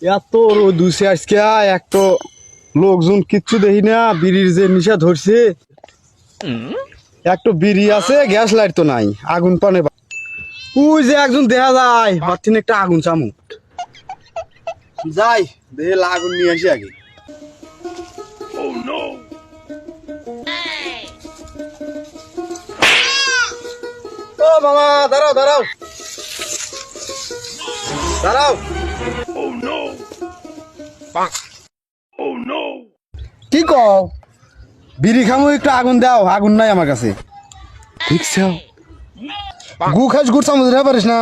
এত রোদ উঠছে আজকে, এক তো লোকজন কিচ্ছু দেখি না, বিড়ির যে নিশা ধরছে। একটা বিড়ি আছে, গ্যাস লাইট তো নাই, আগুন পানে ওই যে একজন দেখা যায় হঠাৎ একটা আগুন চামু যাই দেখে আগুন নিয়ে আসি আগে। ও মামা দাঁড়াও দাঁড়াও দাঁড়াও। কি কও? বিড়ি খামো, একটু আগুন দাও। আগুন নাই আমার কাছে। ঠিক গু খাস, গুড় চামচ পারিস না।